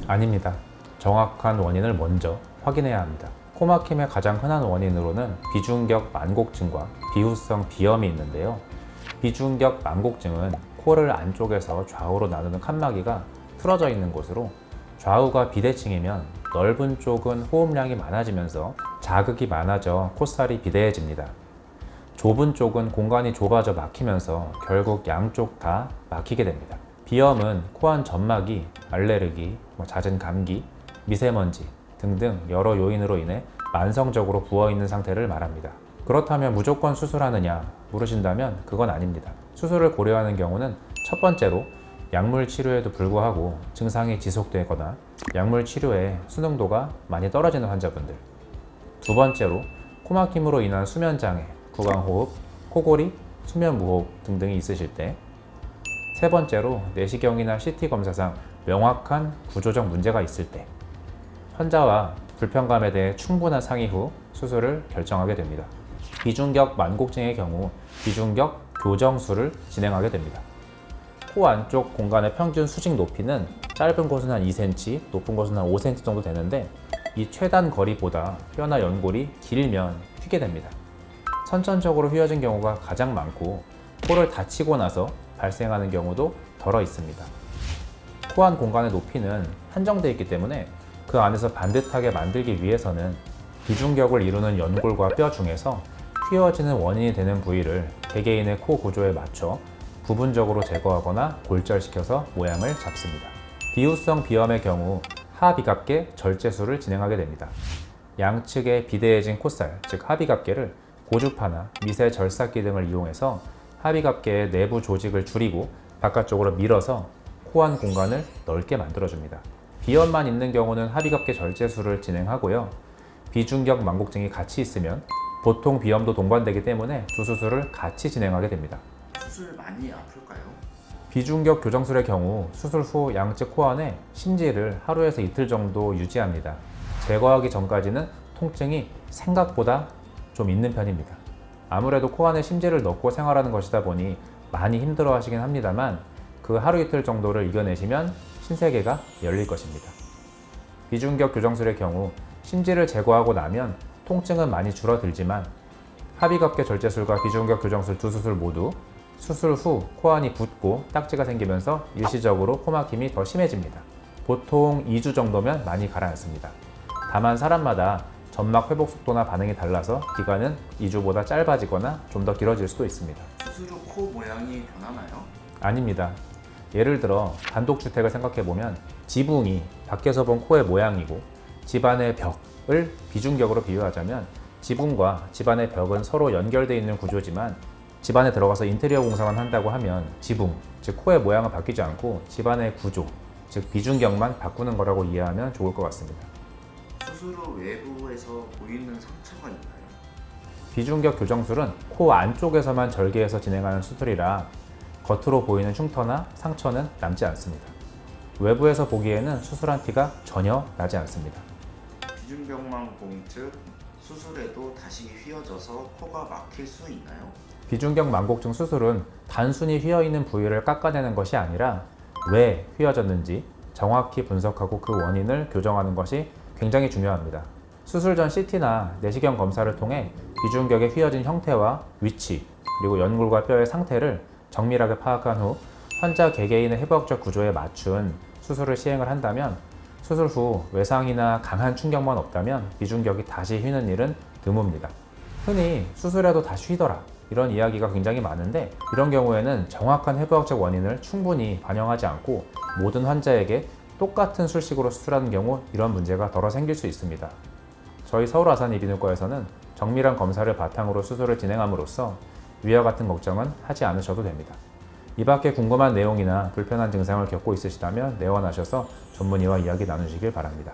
아닙니다. 정확한 원인을 먼저 확인해야 합니다. 코 막힘의 가장 흔한 원인으로는 비중격 만곡증과 비후성 비염이 있는데요. 비중격 만곡증은 코를 안쪽에서 좌우로 나누는 칸막이가 틀어져 있는 곳으로 좌우가 비대칭이면 넓은 쪽은 호흡량이 많아지면서 자극이 많아져 콧살이 비대해집니다. 좁은 쪽은 공간이 좁아져 막히면서 결국 양쪽 다 막히게 됩니다. 비염은 코안 점막이 알레르기, 잦은 감기, 미세먼지 등등 여러 요인으로 인해 만성적으로 부어있는 상태를 말합니다. 그렇다면 무조건 수술하느냐 물으신다면 그건 아닙니다. 수술을 고려하는 경우는 첫 번째로 약물 치료에도 불구하고 증상이 지속되거나 약물 치료에 수능도가 많이 떨어지는 환자분들, 두 번째로 코막힘으로 인한 수면장애, 구강호흡, 코골이, 수면무호흡 등등이 있으실 때, 세 번째로 내시경이나 CT 검사상 명확한 구조적 문제가 있을 때, 환자와 불편감에 대해 충분한 상의 후 수술을 결정하게 됩니다. 비중격 만곡증의 경우 비중격 교정술을 진행하게 됩니다. 코 안쪽 공간의 평균 수직 높이는 짧은 곳은 한 2cm, 높은 곳은 한 5cm 정도 되는데 이 최단 거리보다 뼈나 연골이 길면 휘게 됩니다. 선천적으로 휘어진 경우가 가장 많고 코를 다치고 나서 발생하는 경우도 덜어 있습니다. 코안 공간의 높이는 한정되어 있기 때문에 그 안에서 반듯하게 만들기 위해서는 비중격을 이루는 연골과 뼈 중에서 휘어지는 원인이 되는 부위를 개개인의 코 구조에 맞춰 부분적으로 제거하거나 골절시켜서 모양을 잡습니다. 비후성 비염의 경우 하비갑계 절제술을 진행하게 됩니다. 양측의 비대해진 콧살, 즉 하비갑계를 고주파나 미세 절삭기 등을 이용해서 하비갑계의 내부 조직을 줄이고 바깥쪽으로 밀어서 코안 공간을 넓게 만들어줍니다. 비염만 있는 경우는 하비갑계 절제술을 진행하고요. 비중격 만곡증이 같이 있으면 보통 비염도 동반되기 때문에 두 수술을 같이 진행하게 됩니다. 수술 많이 아플까요? 비중격 교정술의 경우 수술 후 양측 코안에 심지를 하루에서 이틀 정도 유지합니다. 제거하기 전까지는 통증이 생각보다 좀 있는 편입니다. 아무래도 코안에 심지를 넣고 생활하는 것이다 보니 많이 힘들어 하시긴 합니다만 그 하루 이틀 정도를 이겨내시면 신세계가 열릴 것입니다. 비중격 교정술의 경우 심지를 제거하고 나면 통증은 많이 줄어들지만 하비갑계 절제술과 비중격 교정술 두 수술 모두 수술 후 코안이 붓고 딱지가 생기면서 일시적으로 코막힘이 더 심해집니다. 보통 2주 정도면 많이 가라앉습니다. 다만 사람마다 점막 회복 속도나 반응이 달라서 기간은 2주보다 짧아지거나 좀 더 길어질 수도 있습니다. 수술 후 코 모양이 변하나요? 아닙니다. 예를 들어 단독주택을 생각해보면 지붕이 밖에서 본 코의 모양이고 집안의 벽을 비중격으로 비유하자면 지붕과 집안의 벽은 서로 연결되어 있는 구조지만 집안에 들어가서 인테리어 공사만 한다고 하면 지붕, 즉 코의 모양은 바뀌지 않고 집안의 구조, 즉 비중격만 바꾸는 거라고 이해하면 좋을 것 같습니다. 수술 후 외부에서 보이는 상처가 있나요? 비중격 교정술은 코 안쪽에서만 절개해서 진행하는 수술이라 겉으로 보이는 흉터나 상처는 남지 않습니다. 외부에서 보기에는 수술한 티가 전혀 나지 않습니다. 비중격만곡증 수술에도 다시 휘어져서 코가 막힐 수 있나요? 비중격 만곡증 수술은 단순히 휘어있는 부위를 깎아내는 것이 아니라 왜 휘어졌는지 정확히 분석하고 그 원인을 교정하는 것이 굉장히 중요합니다. 수술 전 CT나 내시경 검사를 통해 비중격의 휘어진 형태와 위치, 그리고 연골과 뼈의 상태를 정밀하게 파악한 후 환자 개개인의 해부학적 구조에 맞춘 수술을 시행을 한다면 수술 후 외상이나 강한 충격만 없다면 비중격이 다시 휘는 일은 드뭅니다. 흔히 수술해도 다시 휘더라 이런 이야기가 굉장히 많은데 이런 경우에는 정확한 해부학적 원인을 충분히 반영하지 않고 모든 환자에게 똑같은 술식으로 수술하는 경우 이런 문제가 덜어 생길 수 있습니다. 저희 서울 아산이비인후과에서는 정밀한 검사를 바탕으로 수술을 진행함으로써 위와 같은 걱정은 하지 않으셔도 됩니다. 이 밖에 궁금한 내용이나 불편한 증상을 겪고 있으시다면 내원하셔서 전문의와 이야기 나누시길 바랍니다.